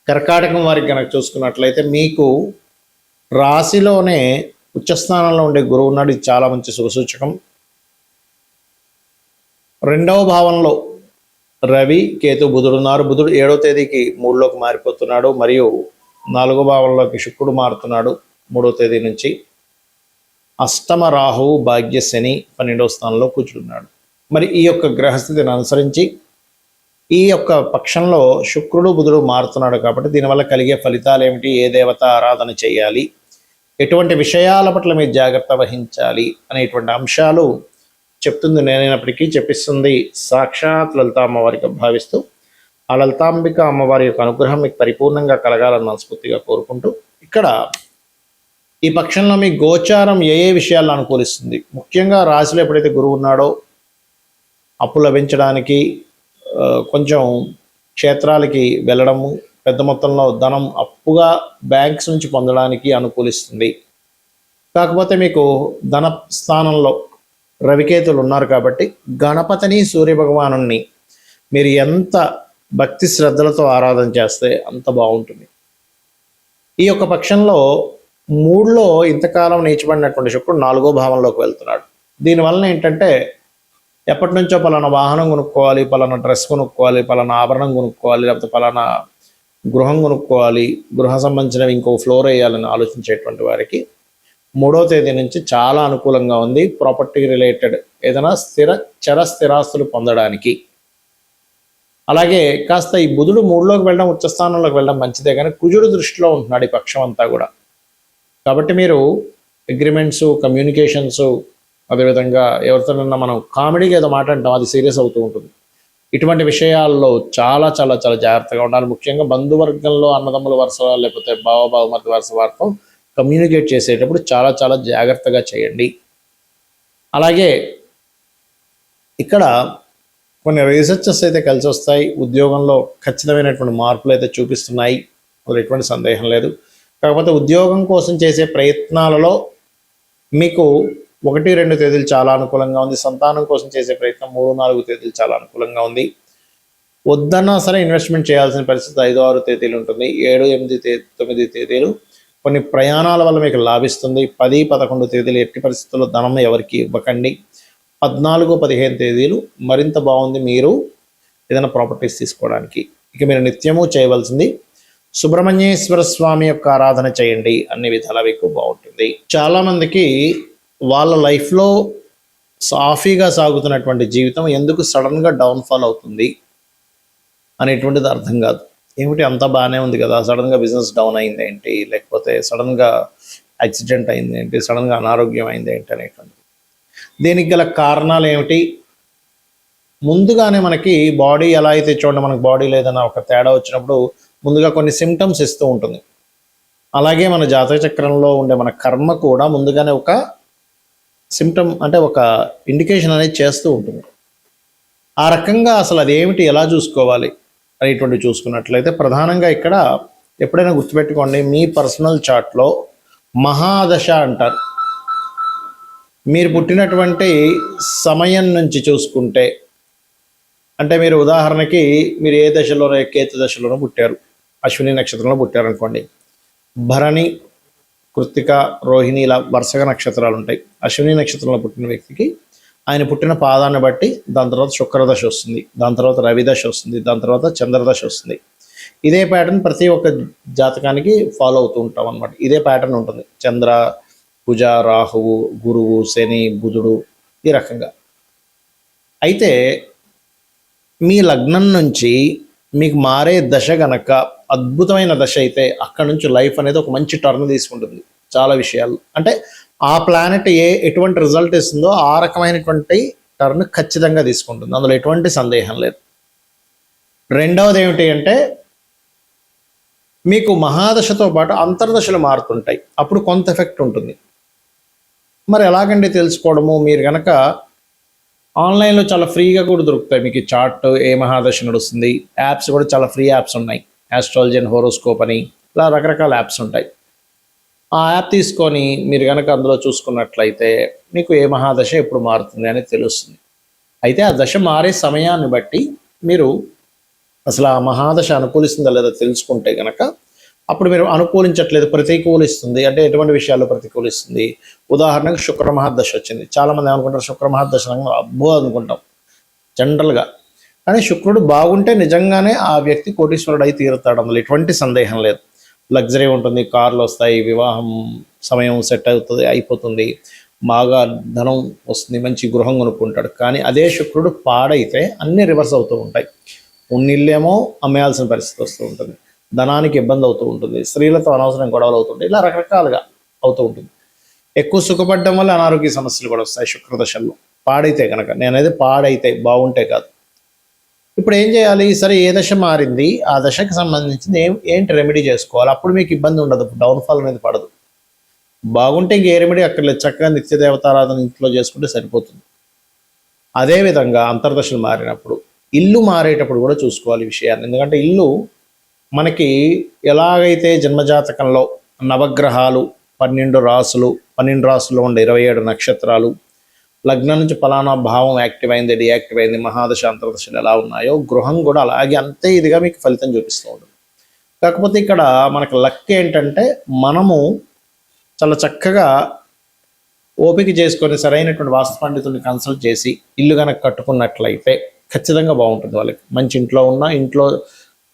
కర్కాటకం వారికి కనుక చూసుకున్నట్లయితే మీకు రాశిలోనే ఉచ్చస్థానంలో ఉండే గురువు ఉన్నాడు. ఇది చాలా మంచి శుభసూచకం. రెండవ భావంలో రవి కేతు బుధుడు ఉన్నారు. బుధుడు 7వ తేదీకి 3లోకి మారిపోతున్నాడు. మరియు 4వ భావంలోకి శుక్రుడు మారుతున్నాడు 3వ తేదీ నుంచి. అష్టమ రాహువు భాగ్య శని 12వ స్థానంలో కూర్చున్నాడు. మరి ఈ యొక్క గ్రహస్థితిని అనుసరించి ఈ యొక్క పక్షంలో శుక్రుడు బుధుడు మారుతున్నాడు కాబట్టి దీనివల్ల కలిగే ఫలితాలు ఏమిటి, ఏ దేవత ఆరాధన చేయాలి, ఎటువంటి విషయాల పట్ల మీరు జాగ్రత్త వహించాలి అనేటువంటి అంశాలు చెప్తుంది నేనైనప్పటికీ చెప్పిస్తుంది సాక్షాత్ లలితా అమ్మవారికి భావిస్తూ ఆ లలితాంబిక అమ్మవారి యొక్క అనుగ్రహం మీకు పరిపూర్ణంగా కలగాలని మనస్ఫూర్తిగా కోరుకుంటూ ఇక్కడ ఈ పక్షంలో మీ గోచారం ఏ ఏ విషయాలను అనుకూలిస్తుంది. ముఖ్యంగా రాశిలో ఎప్పుడైతే గురువు ఉన్నాడో అప్పు లభించడానికి, కొంచెం క్షేత్రాలకి వెళ్ళడము, పెద్ద మొత్తంలో ధనం అప్పుగా బ్యాంక్స్ నుంచి పొందడానికి అనుకూలిస్తుంది. కాకపోతే మీకు ధన స్థానంలో రవికేతులు ఉన్నారు కాబట్టి గణపతిని సూర్యభగవాను మీరు ఎంత భక్తి శ్రద్ధలతో ఆరాధన చేస్తే అంత బాగుంటుంది. ఈ యొక్క పక్షంలో 3లో ఇంతకాలం నీచబడినటువంటి శుక్రుడు 4వ భావంలోకి వెళ్తున్నాడు. దీనివలన ఏంటంటే ఎప్పటి నుంచో పలానా వాహనం కొనుక్కోవాలి, పలానా డ్రెస్ కొనుక్కోవాలి, పలానా ఆభరణం కొనుక్కోవాలి, లేకపోతే పలానా గృహం కొనుక్కోవాలి, గృహ సంబంధించినవి ఇంకో ఫ్లోర్ వేయాలని ఆలోచించేటువంటి వారికి 3వ తేదీ నుంచి చాలా అనుకూలంగా ఉంది. ప్రాపర్టీ రిలేటెడ్ ఏదైనా చర స్థిరాస్తులు పొందడానికి. అలాగే కాస్త ఈ బుధుడు 3లోకి వెళ్ళడం, ఉచ్చస్థానంలోకి వెళ్ళడం మంచిదే, కానీ కుజుడు దృష్టిలో ఉంటున్నాడు ఈ పక్షం అంతా కూడా. కాబట్టి మీరు అగ్రిమెంట్స్, కమ్యూనికేషన్స్, అదేవిధంగా ఎవరితోనన్నా మనం కామెడీగా ఏదో మాట అంటాం, అది సీరియస్ అవుతూ ఉంటుంది. ఇటువంటి విషయాల్లో చాలా చాలా చాలా జాగ్రత్తగా ఉండాలి. ముఖ్యంగా బంధువర్గంలో అన్నదమ్ముల వరుస లేకపోతే బావమరిది వరుస వారితో కమ్యూనికేట్ చేసేటప్పుడు చాలా చాలా జాగ్రత్తగా చేయండి. అలాగే ఇక్కడ కొన్ని రీసెర్చెస్ అయితే కలిసి వస్తాయి. ఉద్యోగంలో ఖచ్చితమైనటువంటి మార్పులు అయితే చూపిస్తున్నాయి, అందులో ఎటువంటి సందేహం లేదు. కాకపోతే ఉద్యోగం కోసం చేసే ప్రయత్నాలలో మీకు 1-2 తేదీలు చాలా అనుకూలంగా ఉంది. సంతానం కోసం చేసే ప్రయత్నం 3-4 తేదీలు చాలా అనుకూలంగా ఉంది. వద్దన్నా సరే ఇన్వెస్ట్మెంట్ చేయాల్సిన పరిస్థితి 5-6 తేదీలు ఉంటుంది. 7-8-9 తేదీలు కొన్ని ప్రయాణాల వల్ల మీకు లాభిస్తుంది. 10-11 తేదీలు ఎట్టి పరిస్థితుల్లో ధనం ఎవరికి ఇవ్వకండి. 14-15 తేదీలు మరింత బాగుంది మీరు ఏదైనా ప్రాపర్టీస్ తీసుకోవడానికి. ఇక మీరు నిత్యము చేయవలసింది సుబ్రహ్మణ్యేశ్వర స్వామి యొక్క ఆరాధన చేయండి, అన్ని విధాలా మీకు బాగుంటుంది. చాలామందికి వాళ్ళ లైఫ్లో సాఫీగా సాగుతున్నటువంటి జీవితం ఎందుకు సడన్గా డౌన్ఫాల్ అవుతుంది అనేటువంటిది అర్థం కాదు. ఏమిటి అంతా బాగానే ఉంది కదా, సడన్గా బిజినెస్ డౌన్ అయింది ఏంటి, లేకపోతే సడన్గా యాక్సిడెంట్ అయింది ఏంటి, సడన్గా అనారోగ్యం అయింది ఏంటి అనేటువంటిది. దీనికి గల కారణాలు ఏమిటి? ముందుగానే మనకి బాడీ ఎలా అయితే చూడండి, మనకు బాడీలో ఏదైనా ఒక తేడా వచ్చినప్పుడు ముందుగా కొన్ని సిమ్టమ్స్ ఇస్తూ ఉంటుంది. అలాగే మన జాతక చక్రంలో ఉండే మన కర్మ కూడా ముందుగానే ఒక సిమ్టమ్ అంటే ఒక ఇండికేషన్ అనేది చేస్తూ ఉంటుంది. ఆ రకంగా అసలు అదేమిటి, ఎలా చూసుకోవాలి అనేటువంటి చూసుకున్నట్లయితే ప్రధానంగా ఇక్కడ ఎప్పుడైనా గుర్తుపెట్టుకోండి, మీ పర్సనల్ చార్ట్లో మహాదశ అంటారు. మీరు పుట్టినటువంటి సమయం నుంచి చూసుకుంటే, అంటే మీరు ఉదాహరణకి మీరు ఏ దశలోనో కేతు దశలోనో పుట్టారు, అశ్విని నక్షత్రంలో పుట్టారనుకోండి, భరణి, కృత్తిక, రోహిణి ఇలా వరుసగా నక్షత్రాలు ఉంటాయి. అశ్విని నక్షత్రంలో పుట్టిన వ్యక్తికి ఆయన పుట్టిన పాదాన్ని బట్టి దాని తర్వాత శుక్రదశ వస్తుంది, దాని తర్వాత రవిదశ వస్తుంది, దాని తర్వాత చంద్రదశ వస్తుంది. ఇదే ప్యాటర్న్ ప్రతి ఒక్క జాతకానికి ఫాలో అవుతూ ఉంటాం అన్నమాట. ఇదే ప్యాటర్న్ ఉంటుంది. చంద్ర, కుజ, రాహువు, గురువు, శని, బుధుడు, ఈ రకంగా. అయితే మీ లగ్నం నుంచి మీకు మారే దశ గనక అద్భుతమైన దశ అయితే అక్కడ నుంచి లైఫ్ అనేది ఒక మంచి టర్న్ తీసుకుంటుంది చాలా విషయాలు. అంటే ఆ ప్లానెట్ ఎటువంటి రిజల్ట్ ఇస్తుందో ఆ రకమైనటువంటి టర్న్ ఖచ్చితంగా తీసుకుంటుంది, అందులో ఎటువంటి సందేహం లేదు. రెండవది ఏమిటి అంటే మీకు మహాదశతో పాటు అంతర్దశలు మారుతుంటాయి, అప్పుడు కొంత ఎఫెక్ట్ ఉంటుంది. మరి ఎలాగండి తెలుసుకోవడము? మీరు కనుక ఆన్లైన్లో చాలా ఫ్రీగా కూడా దొరుకుతాయి మీకు చార్ట్, ఏ మహాదశ నడుస్తుంది. యాప్స్ కూడా చాలా ఫ్రీ యాప్స్ ఉన్నాయి, ఆస్ట్రాలజీ అండ్ హోరోస్కోప్ అని, ఇలా రకరకాల యాప్స్ ఉంటాయి. ఆ యాప్ తీసుకొని మీరు కనుక అందులో చూసుకున్నట్లయితే మీకు ఏ మహాదశ ఎప్పుడు మారుతుంది అనేది తెలుస్తుంది. అయితే ఆ దశ మారే సమయాన్ని బట్టి మీరు అసలు ఆ మహాదశ అనుకూలిస్తుందా లేదా తెలుసుకుంటే కనుక అప్పుడు మీరు అనుకూలించట్లేదు, ప్రతికూలిస్తుంది అంటే ఎటువంటి విషయాల్లో ప్రతికూలిస్తుంది. ఉదాహరణకు శుక్ర మహాదశ వచ్చింది. చాలామంది ఏమనుకుంటారు శుక్ర మహాదశ అబ్బో అనుకుంటాం జనరల్గా. కానీ శుక్రుడు బాగుంటే నిజంగానే ఆ వ్యక్తి కోటీశ్వరుడు అయి తీరుతాడు, అందులో ఎటువంటి సందేహం లేదు. లగ్జరీ ఉంటుంది, కార్లు వస్తాయి, వివాహం సమయం సెట్ అవుతుంది, అయిపోతుంది, బాగా ధనం వస్తుంది, మంచి గృహం కొనుక్కుంటాడు. కానీ అదే శుక్రుడు పాడైతే అన్నీ రివర్స్ అవుతూ ఉంటాయి. ఉన్నిళ్ళేమో అమ్మేయాల్సిన పరిస్థితి వస్తూ ఉంటుంది, ధనానికి ఇబ్బంది అవుతూ ఉంటుంది, స్త్రీలతో అనవసరం గొడవలు అవుతుంటాయి, ఇలా రకరకాలుగా అవుతూ ఉంటుంది. ఎక్కువ సుఖపడడం వల్ల అనారోగ్య సమస్యలు కూడా వస్తాయి శుక్రదశల్లో పాడైతే కనుక. నేనైతే పాడైతే బాగుంటే కాదు. ఇప్పుడు ఏం చేయాలి? సరే ఏ దశ మారింది, ఆ దశకి సంబంధించింది ఏంటి రెమెడీ చేసుకోవాలి. అప్పుడు మీకు ఇబ్బంది ఉండదు, డౌన్ఫాల్ అనేది పడదు. బాగుంటే ఇంకే రెమెడీ అక్కర్లేదు, చక్కగా నిత్య దేవతారాధన ఇంట్లో చేసుకుంటే సరిపోతుంది. అదేవిధంగా అంతర్దశలు మారినప్పుడు ఇల్లు మారేటప్పుడు కూడా చూసుకోవాలి ఈ విషయాన్ని. ఎందుకంటే ఇల్లు మనకి ఎలాగైతే జన్మజాతకంలో నవగ్రహాలు 12 రాసులు, 12 రాసుల్లో ఉండే 27 నక్షత్రాలు, లగ్నం నుంచి ఫలానా భావం యాక్టివ్ అయింది, డియాక్టివ్ అయింది, మహాదశ అంతర్దశలు ఎలా ఉన్నాయో గృహం కూడా అలాగే అంతే ఇదిగా మీకు ఫలితం చూపిస్తూ ఉంటుంది. కాకపోతే ఇక్కడ మనకు లక్ ఏంటంటే మనము చాలా చక్కగా ఓపిక చేసుకొని సరైనటువంటి వాస్తు పండితుల్ని కన్సల్ట్ చేసి ఇల్లు కనుక కట్టుకున్నట్లయితే ఖచ్చితంగా బాగుంటుంది. వాళ్ళకి మంచి ఇంట్లో ఉన్న, ఇంట్లో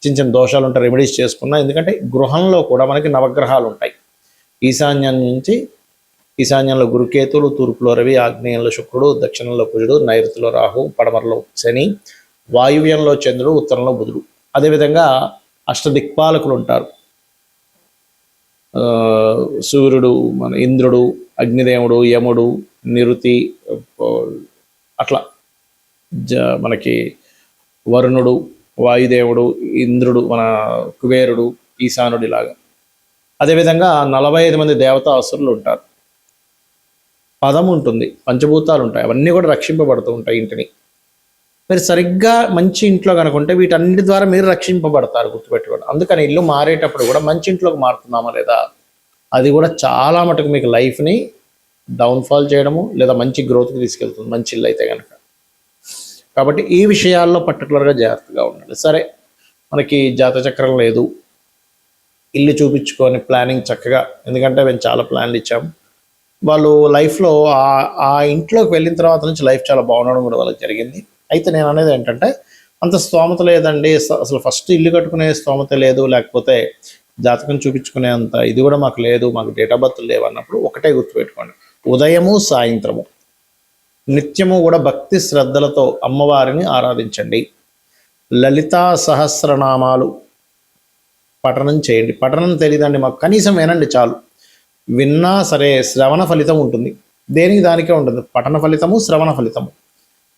చిన్న చిన్న దోషాలు ఉంటాయి రెమెడీస్ చేసుకున్నా. ఎందుకంటే గృహంలో కూడా మనకి నవగ్రహాలు ఉంటాయి. ఈశాన్యం నుంచి ఈశాన్యంలో గురుకేతులు, తూర్పులో రవి, ఆగ్నేయంలో శుక్రుడు, దక్షిణంలో కుజుడు, నైరుతిలో రాహు, పడమరలో శని, వాయువ్యంలో చంద్రుడు, ఉత్తరంలో బుధుడు. అదేవిధంగా అష్టదిక్పాలకులు ఉంటారు. సూర్యుడు, మన ఇంద్రుడు, అగ్నిదేవుడు, యముడు, నిరుతి, అట్లా మనకి వరుణుడు, వాయుదేవుడు, ఇంద్రుడు, మన కుబేరుడు, ఈశానుడు ఇలాగా. అదేవిధంగా 45 మంది దేవతా అసురులు ఉంటారు. పదం ఉంటుంది, పంచభూతాలు ఉంటాయి, అవన్నీ కూడా రక్షింపబడుతూ ఉంటాయి ఇంటిని. మీరు సరిగ్గా మంచి ఇంట్లో కనుకుంటే వీటన్నిటి ద్వారా మీరు రక్షింపబడతారు, గుర్తుపెట్టుకోండి. అందుకని ఇల్లు మారేటప్పుడు కూడా మంచి ఇంట్లోకి మారుతున్నామా లేదా, అది కూడా చాలా మటుకు మీకు లైఫ్ని డౌన్ఫాల్ చేయడము లేదా మంచి గ్రోత్కి తీసుకెళ్తుంది మంచి ఇల్లు అయితే కనుక. కాబట్టి ఈ విషయాల్లో పర్టికులర్గా జాగ్రత్తగా ఉండండి. సరే, మనకి జాతచక్రం లేదు, ఇల్లు చూపించుకొని ప్లానింగ్ చక్కగా, ఎందుకంటే మేము చాలా ప్లాన్లు ఇచ్చాము. వాళ్ళు లైఫ్లో ఆ ఇంట్లోకి వెళ్ళిన తర్వాత నుంచి లైఫ్ చాలా బాగుండడం కూడా వాళ్ళకి జరిగింది. అయితే నేను అనేది ఏంటంటే అంత స్తోమత లేదండి, అసలు ఫస్ట్ ఇల్లు కట్టుకునే స్తోమత లేదు, లేకపోతే జాతకం చూపించుకునే అంత ఇది కూడా మాకు లేదు, మాకు డేట్ ఆఫ్ బర్త్ లేవు అన్నప్పుడు ఒకటే గుర్తుపెట్టుకోండి, ఉదయము సాయంత్రము నిత్యము కూడా భక్తి శ్రద్ధలతో అమ్మవారిని ఆరాధించండి. లలితా సహస్రనామాలు పఠనం చేయండి. పఠనం తెలియదండి మాకు, కనీసం వినండి చాలు. విన్నా సరే శ్రవణ ఫలితం ఉంటుంది, దేనికి దానికే ఉంటుంది, పఠన ఫలితము శ్రవణ ఫలితము.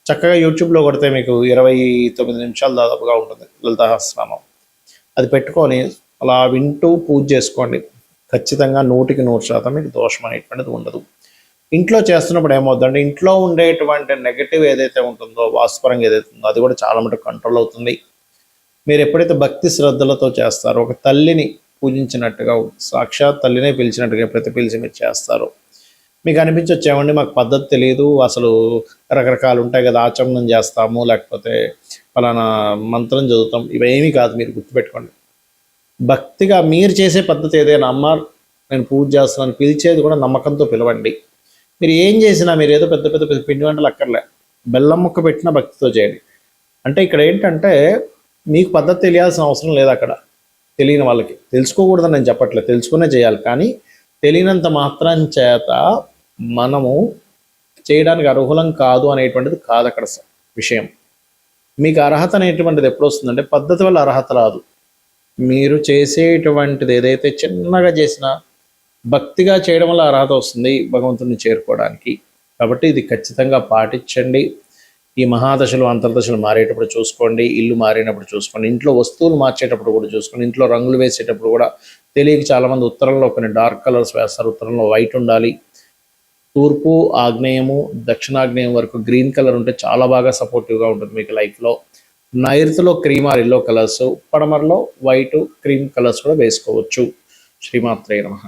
చక్కగా యూట్యూబ్లో కొడితే మీకు 29 నిమిషాలు దాదాపుగా ఉంటుంది లలితా సహస్రనామం. అది పెట్టుకొని అలా వింటూ పూజ చేసుకోండి. ఖచ్చితంగా 100% మీకు దోషం అనేటువంటిది ఉండదు. ఇంట్లో చేస్తున్నప్పుడు ఏమవుతుందంటే ఇంట్లో ఉండేటువంటి నెగటివ్ ఏదైతే ఉంటుందో, వాస్తుపరంగా ఏదైతే ఉందో అది కూడా చాలా మటుకు కంట్రోల్ అవుతుంది. మీరు ఎప్పుడైతే భక్తి శ్రద్ధలతో చేస్తారో, ఒక తల్లిని పూజించినట్టుగా, సాక్షాత్ తల్లినే పిలిచినట్టుగా ఎప్పుడైతే పిలిచి మీరు చేస్తారో, మీకు అనిపించవచ్చు ఏమండి మాకు పద్ధతి తెలియదు, అసలు రకరకాలు ఉంటాయి కదా, ఆచమనం చేస్తాము, లేకపోతే ఫలానా మంత్రం చదువుతాం, ఇవేమీ కాదు. మీరు గుర్తుపెట్టుకోండి, భక్తిగా మీరు చేసే పద్ధతి ఏదైనా, అమ్మ నేను పూజ చేస్తున్నాను పిలిచేది కూడా నమ్మకంతో పిలవండి. మీరు ఏం చేసినా, మీరు ఏదో పెద్ద పెద్ద పిండి వంటలు అక్కర్లే, బెల్లం ముక్క పెట్టిన భక్తితో చేయండి. అంటే ఇక్కడ ఏంటంటే మీకు పద్ధతి తెలియాల్సిన అవసరం లేదు. అక్కడ తెలియని వాళ్ళకి, తెలుసుకోకూడదని నేను చెప్పట్లేదు, తెలుసుకునే చేయాలి. కానీ తెలియనంత మాత్రం చేత మనము చేయడానికి అర్హులం కాదు అనేటువంటిది కాదు అక్కడ విషయం. మీకు అర్హత అనేటువంటిది ఎప్పుడు వస్తుందంటే పద్ధతి వల్ల అర్హత రాదు. మీరు చేసేటువంటిది ఏదైతే చిన్నగా చేసినా భక్తిగా చేయడం వల్ల అర్హత వస్తుంది భగవంతుడిని చేరుకోవడానికి. కాబట్టి ఇది ఖచ్చితంగా పాటించండి. ఈ మహాదశలు అంతర్దశలు మారేటప్పుడు చూసుకోండి, ఇల్లు మారినప్పుడు చూసుకోండి, ఇంట్లో వస్తువులు మార్చేటప్పుడు కూడా చూసుకోండి, ఇంట్లో రంగులు వేసేటప్పుడు కూడా. తెలియక చాలామంది ఉత్తరంలో కొన్ని డార్క్ కలర్స్ వేస్తారు, ఉత్తరంలో వైట్ ఉండాలి. తూర్పు, ఆగ్నేయము, దక్షిణాగ్నేయం వరకు గ్రీన్ కలర్ ఉంటే చాలా బాగా సపోర్టివ్గా ఉంటుంది మీకు లైఫ్లో. నైరుతిలో క్రీమ్ ఆర్ ఎల్లో కలర్స్, పడమరలో వైట్ క్రీమ్ కలర్స్ కూడా వేసుకోవచ్చు. శ్రీమాత్రే నమః.